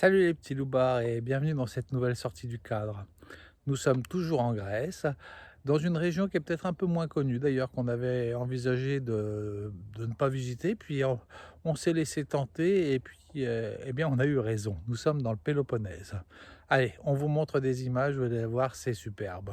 Salut les petits loupards et bienvenue dans cette nouvelle sortie du cadre. Nous sommes toujours en Grèce, dans une région qui est peut-être un peu moins connue d'ailleurs, qu'on avait envisagé de ne pas visiter, puis on s'est laissé tenter et puis eh bien on a eu raison. Nous sommes dans le Péloponnèse. Allez, on vous montre des images, vous allez voir, c'est superbe.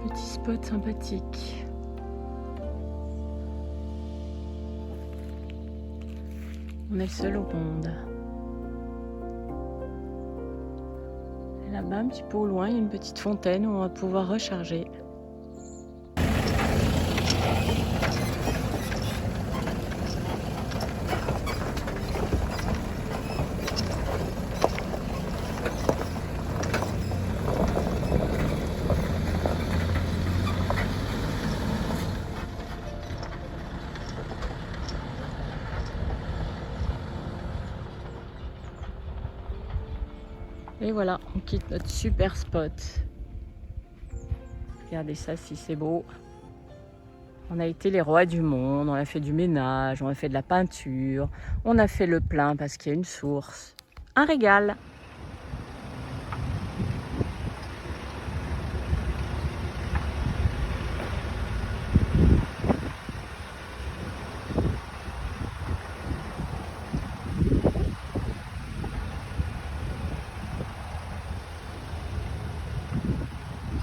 Petit spot sympathique. On est seul au monde. Et là-bas, un petit peu au loin, il y a une petite fontaine où on va pouvoir recharger. Et voilà, on quitte notre super spot. Regardez ça, si c'est beau. On a été les rois du monde, on a fait du ménage, on a fait de la peinture, on a fait le plein parce qu'il y a une source. Un régal.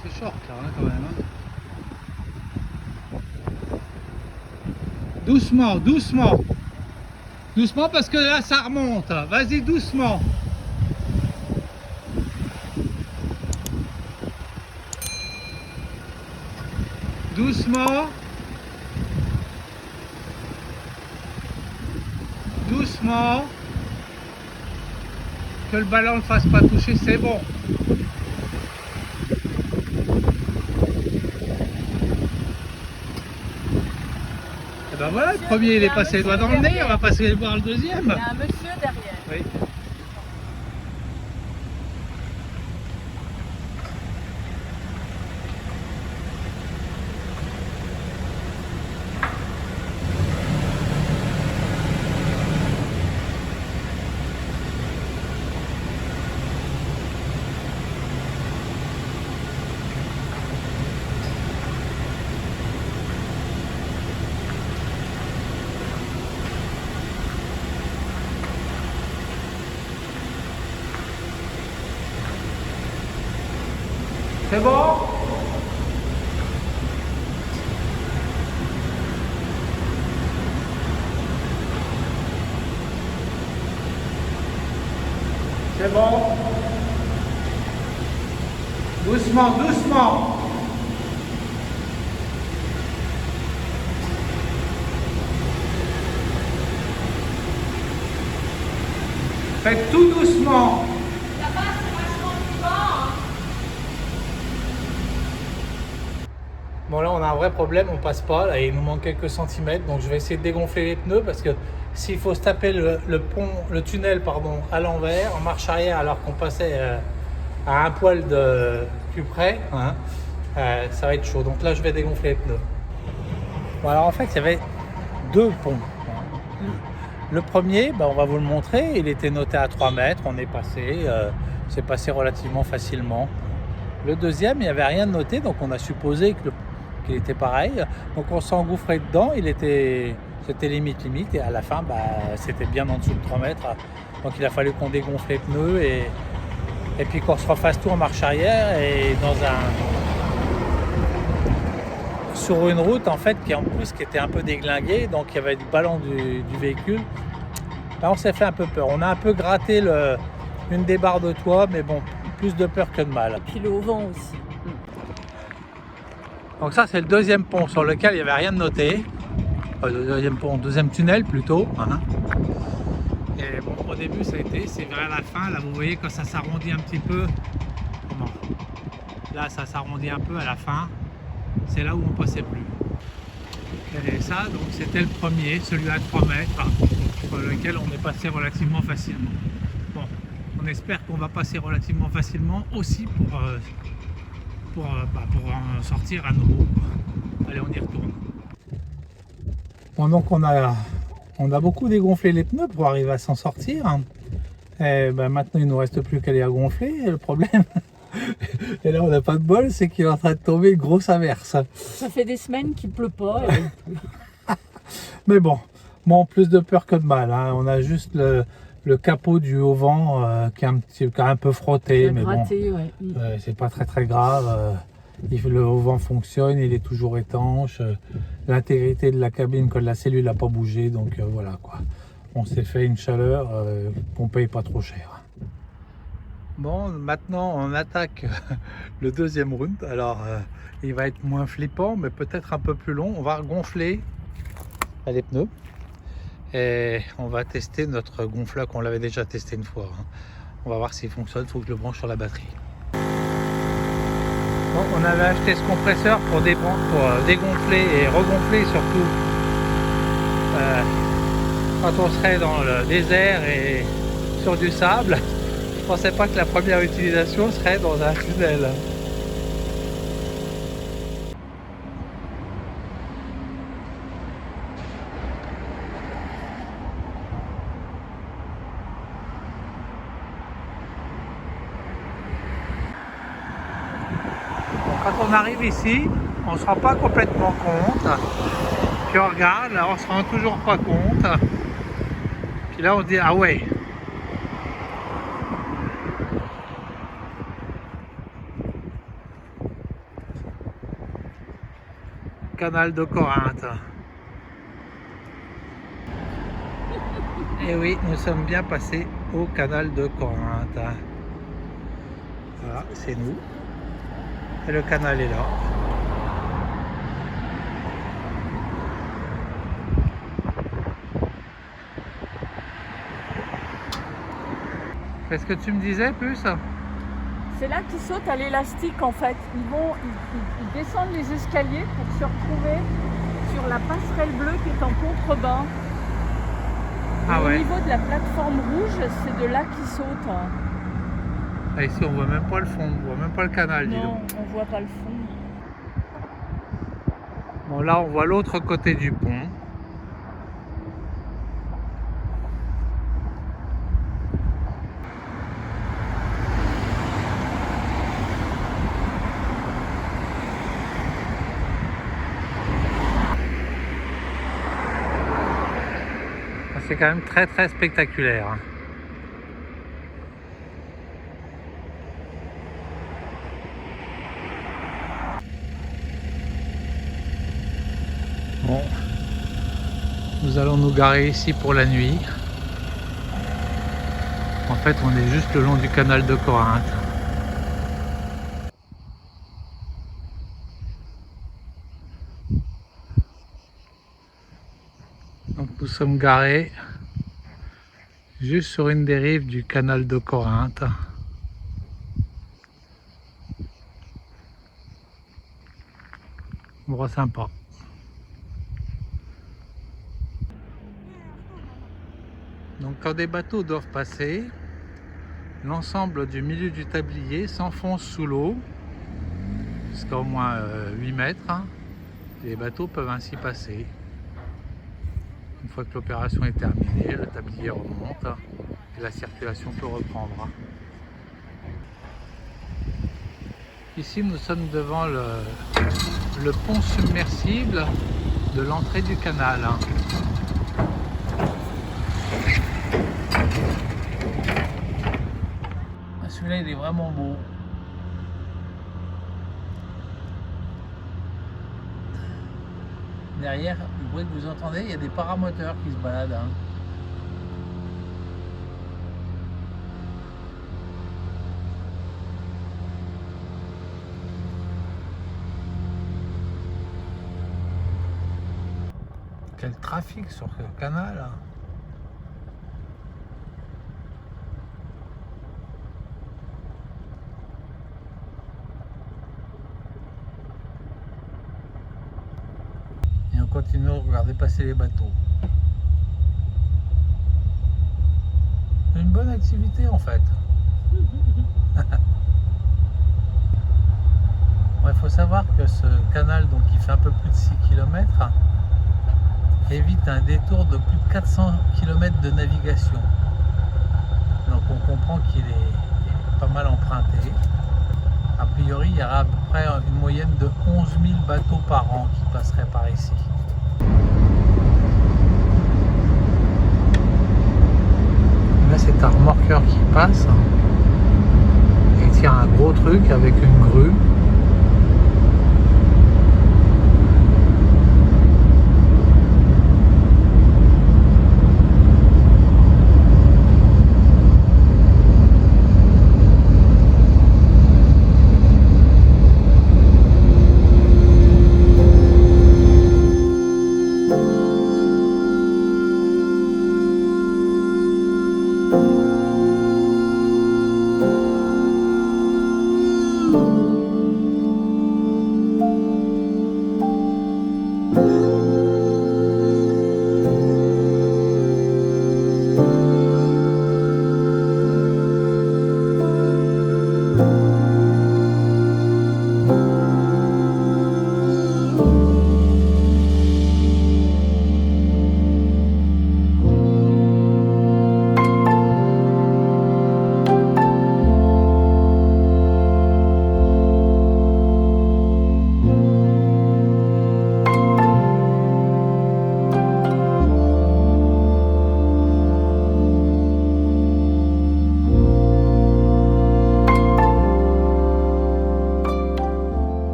C'est short là quand même. Doucement, doucement. Doucement parce que là ça remonte. Vas-y doucement. Doucement. Doucement. Que le ballon ne fasse pas toucher, c'est bon. Et ben voilà, le premier il est passé le doigt dans le nez, on va passer voir le deuxième. Il y a un monsieur derrière. Oui. C'est bon? C'est bon? Doucement, doucement. Faites tout doucement. Bon là on a un vrai problème, on passe pas, là il nous manque quelques centimètres, donc je vais essayer de dégonfler les pneus parce que s'il faut se taper le tunnel pardon, à l'envers, en marche arrière alors qu'on passait à un poil de plus près, hein, ça va être chaud. Donc là je vais dégonfler les pneus. Bon alors en fait il y avait deux ponts. Le premier, on va vous le montrer, il était noté à 3 mètres, on est passé, c'est passé relativement facilement. Le deuxième, il n'y avait rien de noté, donc on a supposé il était pareil. Donc on s'est engouffré dedans, c'était limite, et à la fin, c'était bien en dessous de 3 mètres. Donc il a fallu qu'on dégonfle les pneus et puis qu'on se refasse tout en marche arrière et sur une route en fait qui était un peu déglinguée, donc il y avait du ballon du véhicule. Là on s'est fait un peu peur. On a un peu gratté une des barres de toit, mais bon, plus de peur que de mal. Et puis le haut-vent aussi. Donc ça c'est le deuxième pont sur lequel il n'y avait rien de noté. Deuxième tunnel plutôt. Hein. Et bon, au début c'est vers la fin, là vous voyez quand ça s'arrondit un petit peu. Là ça s'arrondit un peu à la fin. C'est là où on passait plus. Et ça, donc c'était le premier, celui à 3 mètres, sur lequel on est passé relativement facilement. Bon, on espère qu'on va passer relativement facilement aussi pour en sortir à nouveau. Allez, on y retourne. Bon, donc on a beaucoup dégonflé les pneus pour arriver à s'en sortir. Et maintenant, il ne nous reste plus qu'à les gonfler. Et le problème, et là on n'a pas de bol, c'est qu'il est en train de tomber une grosse averse. Ça fait des semaines qu'il pleut pas. Mais bon, plus de peur que de mal. Hein. On a juste le capot du haut-vent qui est un peu frotté, mais gratté, bon, ouais. C'est pas très grave. Le haut-vent fonctionne, il est toujours étanche. L'intégrité de la cabine, que la cellule n'a pas bougé, donc voilà quoi. On s'est fait une chaleur qu'on paye pas trop cher. Bon, maintenant on attaque le deuxième round. Alors il va être moins flippant, mais peut-être un peu plus long. On va regonfler les pneus et on va tester notre gonfleur qu'on l'avait déjà testé une fois. On va voir s'il fonctionne. Il faut que je le branche sur la batterie. Bon, on avait acheté ce compresseur pour dégonfler et regonfler surtout quand on serait dans le désert et sur du sable. Je pensais pas que la première utilisation serait dans un tunnel. Bon, quand on arrive ici, on ne se rend pas complètement compte. Puis on regarde, là on se rend toujours pas compte. Puis là on dit ah ouais. Canal de Corinthe. Et oui, nous sommes bien passés au canal de Corinthe. Voilà, c'est nous. Et le canal est là. Qu'est-ce que tu me disais plus? C'est là qu'ils sautent à l'élastique en fait. Ils descendent les escaliers pour se retrouver sur la passerelle bleue qui est en contrebas. Ah ouais. Au niveau de la plateforme rouge, c'est de là qu'ils sautent. Ah, ici on voit même pas le fond, on voit même pas le canal. Non, on voit pas le fond. Bon là on voit l'autre côté du pont. C'est quand même très spectaculaire. Bon, nous allons nous garer ici pour la nuit. En fait, on est juste le long du canal de Corinthe. Donc nous sommes garés juste sur une des rives du canal de Corinthe. Endroit sympa. Donc quand des bateaux doivent passer, l'ensemble du milieu du tablier s'enfonce sous l'eau jusqu'à au moins 8 mètres. Et les bateaux peuvent ainsi passer. Une fois que l'opération est terminée, le tablier remonte et la circulation peut reprendre. Ici, nous sommes devant le pont submersible de l'entrée du canal. Celui-là il est vraiment beau. Derrière, le bruit que vous entendez, il y a des paramoteurs qui se baladent. Quel trafic sur ce canal. Et on continue à regarder passer les bateaux. C'est une bonne activité en fait. Il faut savoir que ce canal, donc, qui fait un peu plus de 6 km, évite un détour de plus de 400 km de navigation. Donc on comprend qu'il est pas mal emprunté. A priori, il y aura à peu près une moyenne de 11 000 bateaux par an qui passeraient par ici. Là, c'est un remorqueur qui passe et il tire un gros truc avec une grue.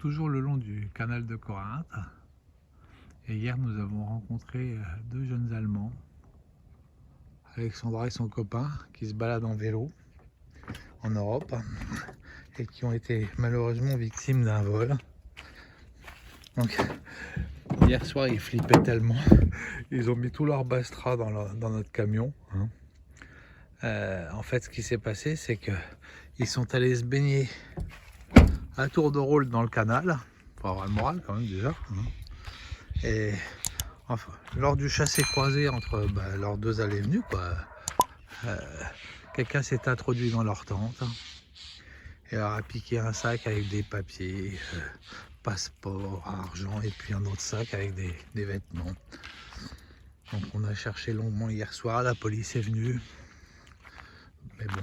Toujours le long du canal de Corinthe, et hier nous avons rencontré deux jeunes Allemands, Alexandra et son copain, qui se baladent en vélo en Europe et qui ont été malheureusement victimes d'un vol. Donc hier soir ils flippaient tellement, ils ont mis tout leur bastra dans notre camion. En fait, ce qui s'est passé, c'est que ils sont allés se baigner à tour de rôle dans le canal, pour avoir le moral quand même déjà. Et enfin, lors du chassé-croisé entre leurs deux allées et venues, quelqu'un s'est introduit dans leur tente et leur a piqué un sac avec des papiers, passeport, argent, et puis un autre sac avec des vêtements. Donc on a cherché longuement hier soir, la police est venue, mais bon,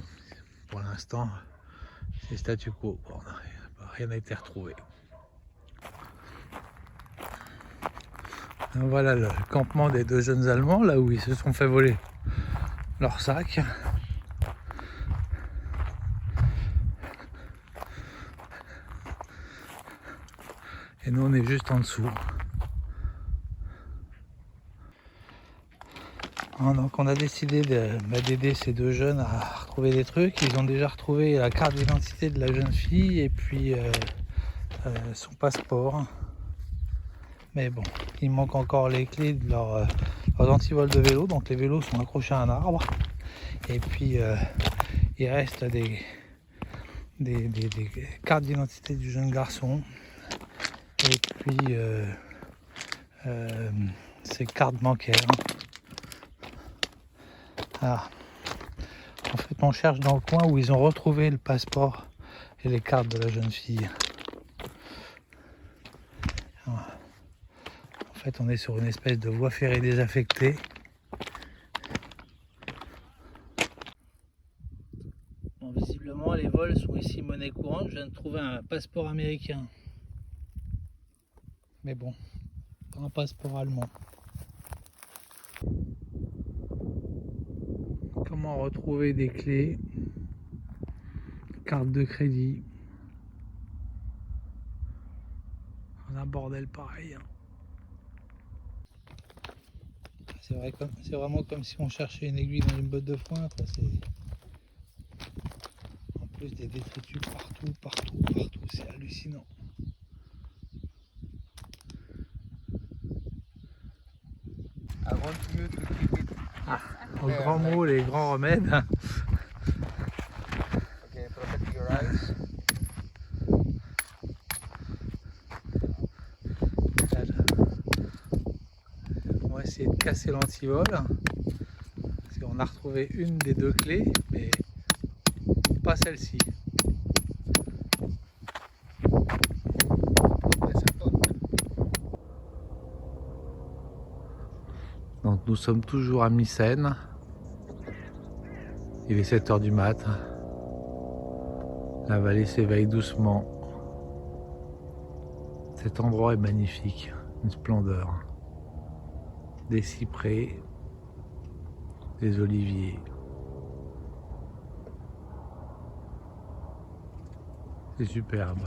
pour l'instant c'est statu quo, rien n'a été retrouvé. Voilà le campement des deux jeunes Allemands, là où ils se sont fait voler leur sac. Et nous on est juste en dessous. Donc on a décidé d'aider ces deux jeunes à retrouver des trucs. Ils ont déjà retrouvé la carte d'identité de la jeune fille et puis son passeport. Mais bon, il manque encore les clés de leurs antivol de vélo. Donc les vélos sont accrochés à un arbre. Et puis il reste des cartes d'identité du jeune garçon. Et puis ses cartes bancaires. Ah. En fait, on cherche dans le coin où ils ont retrouvé le passeport et les cartes de la jeune fille. En fait, on est sur une espèce de voie ferrée désaffectée. Bon, visiblement, les vols sont ici monnaie courante. Je viens de trouver un passeport américain Mais bon, un passeport allemand. Comment retrouver des clés, carte de crédit. Un bordel pareil. C'est vraiment comme si on cherchait une aiguille dans une botte de foin. En plus des détritus partout. C'est hallucinant. Ah, aux grands mots, les grands remèdes. Okay, protect your eyes. On va essayer de casser l'antivol. Parce qu'on a retrouvé une des deux clés, mais pas celle-ci. Donc nous sommes toujours à Mycène. Il est 7 h du mat. La vallée s'éveille doucement. Cet endroit est magnifique, une splendeur. Des cyprès, des oliviers. C'est superbe.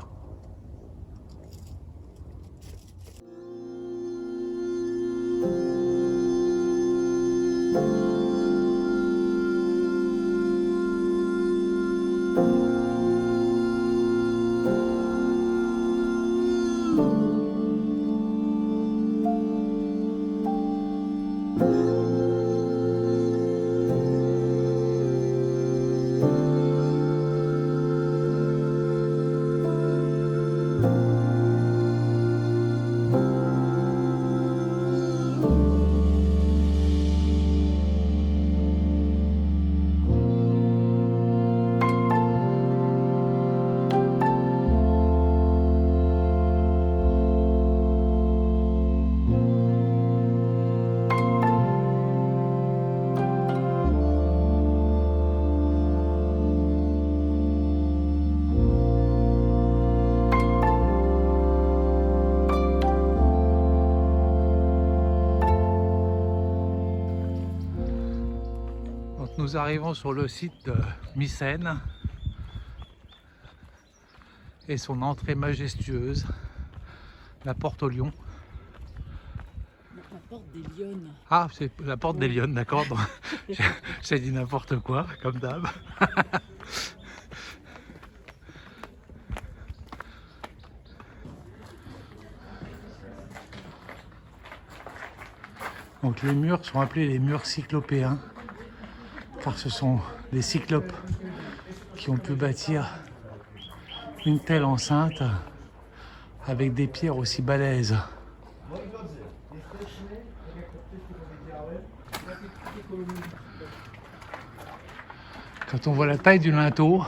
Nous arrivons sur le site de Mycène et son entrée majestueuse, la porte aux lions. La porte des lionnes. Ah, c'est la porte des lions, d'accord. J'ai dit n'importe quoi, comme d'hab. Donc les murs sont appelés les murs cyclopéens, car ce sont des cyclopes qui ont pu bâtir une telle enceinte avec des pierres aussi balèzes. Quand on voit la taille du linteau,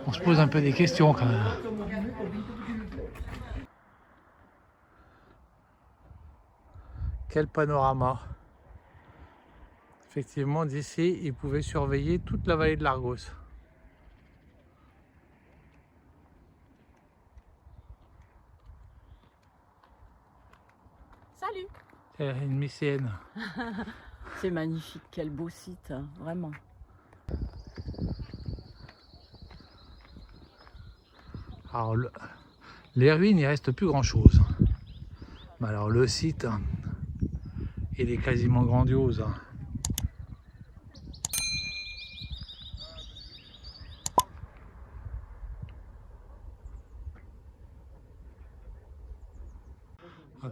on se pose un peu des questions quand même. Quel panorama! Effectivement, d'ici, ils pouvaient surveiller toute la vallée de l'Argos. Salut! C'est une mycéenne. C'est magnifique, quel beau site, hein, vraiment. Alors, les ruines, il ne reste plus grand-chose. Mais alors, le site, il est quasiment grandiose.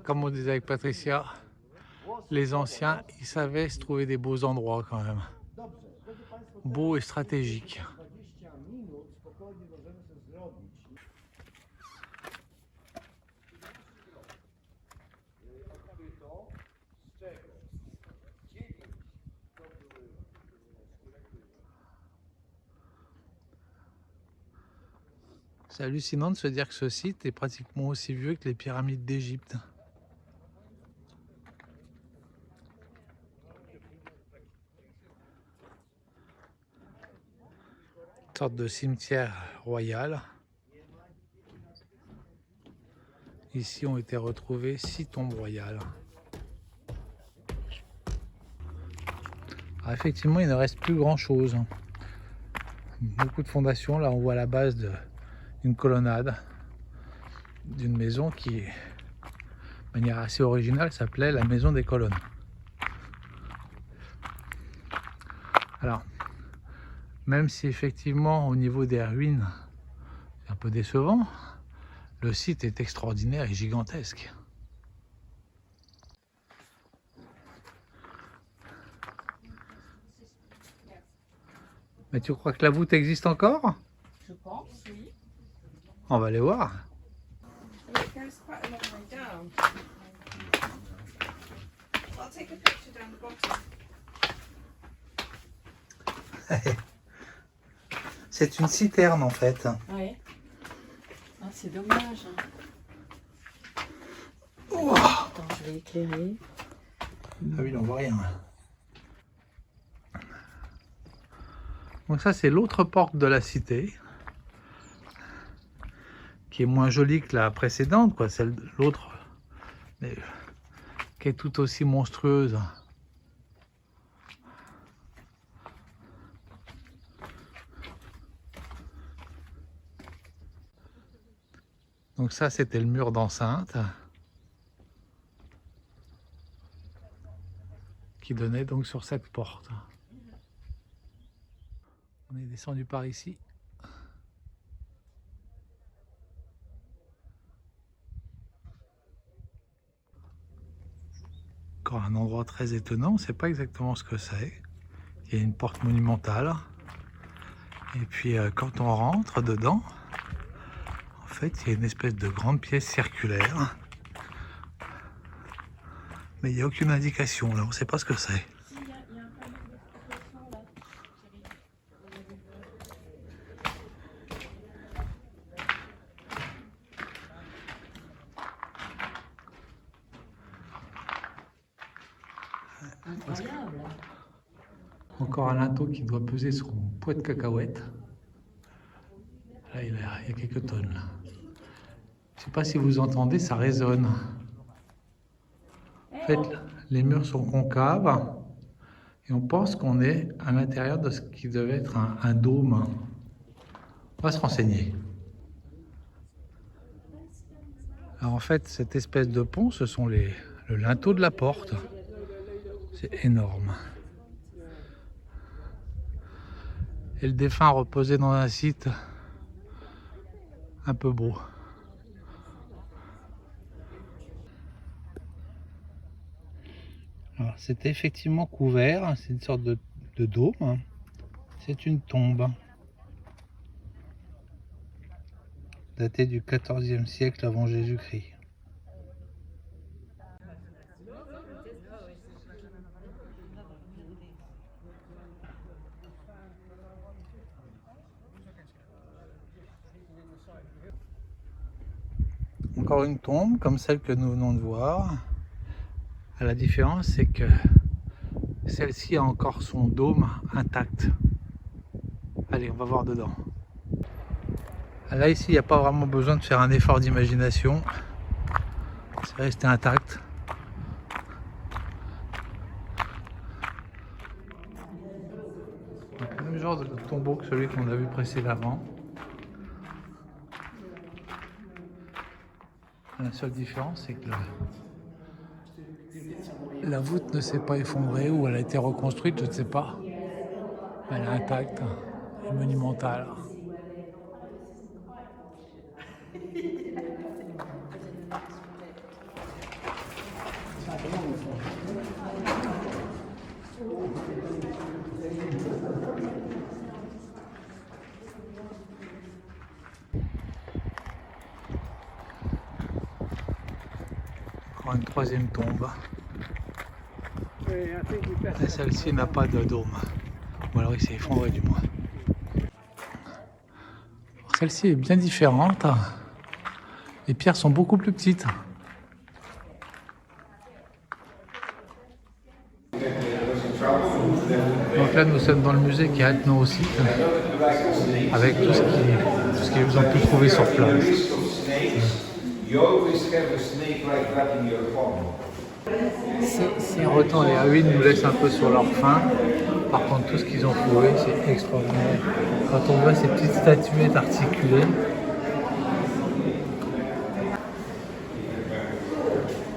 Comme on disait avec Patricia, les anciens, ils savaient se trouver des beaux endroits quand même. Beaux et stratégiques. C'est hallucinant de se dire que ce site est pratiquement aussi vieux que les pyramides d'Égypte. Une sorte de cimetière royal. Ici ont été retrouvées 6 tombes royales. Alors effectivement, il ne reste plus grand chose. Beaucoup de fondations. Là, on voit la base d'une colonnade d'une maison qui, de manière assez originale, s'appelait la maison des colonnes. Alors, même si effectivement au niveau des ruines c'est un peu décevant, le site est extraordinaire et gigantesque. Mais tu crois que la voûte existe encore? Je pense, oui. On va aller voir. It goes quite a long way down. I'll take a picture down the bottom. C'est une citerne en fait. Ouais. Ah, c'est dommage. Wow. Attends, je vais éclairer. Ah oui, on voit rien. Donc ça, c'est l'autre porte de la cité, qui est moins jolie que la précédente, quoi. Celle de l'autre, mais qui est tout aussi monstrueuse. Donc ça, c'était le mur d'enceinte qui donnait donc sur cette porte. On est descendu par ici. Encore un endroit très étonnant, on ne sait pas exactement ce que c'est. Il y a une porte monumentale. Et puis quand on rentre dedans, en fait, il y a une espèce de grande pièce circulaire. Mais il n'y a aucune indication, là, on ne sait pas ce que c'est. Incroyable. Encore un linteau qui doit peser sur un poids de cacahuètes. Là, il y a quelques tonnes. Là. Je ne sais pas si vous entendez, ça résonne. En fait, les murs sont concaves et on pense qu'on est à l'intérieur de ce qui devait être un dôme. On va se renseigner. Alors en fait, cette espèce de pont, ce sont le linteau de la porte. C'est énorme. Et le défunt reposait dans un site un peu beau. Alors c'était effectivement couvert, c'est une sorte de dôme. C'est une tombe datée du XIVe siècle avant Jésus-Christ. Encore une tombe comme celle que nous venons de voir. La différence, c'est que celle-ci a encore son dôme intact. Allez, on va voir dedans. Là, ici, il n'y a pas vraiment besoin de faire un effort d'imagination. C'est resté intact. Donc, le même genre de tombeau que celui qu'on a vu précédemment. La seule différence, c'est que la voûte ne s'est pas effondrée ou elle a été reconstruite, je ne sais pas. Elle est intacte et monumentale. Encore une troisième tombe. Et celle-ci n'a pas de dôme. Ou alors il s'est effondré du moins. Celle-ci est bien différente. Les pierres sont beaucoup plus petites. Donc là nous sommes dans le musée qui est attenant au site, avec tout ce qu'ils ont pu trouver sur place. You always have a snake like that in your home. Ces rotants, les ruines nous laissent un peu sur leur faim. Par contre, tout ce qu'ils ont trouvé, c'est extraordinaire. Quand on voit ces petites statuettes articulées,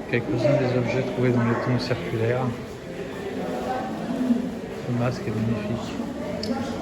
quelques-uns des objets trouvés dans les tombes circulaires. Ce masque est magnifique.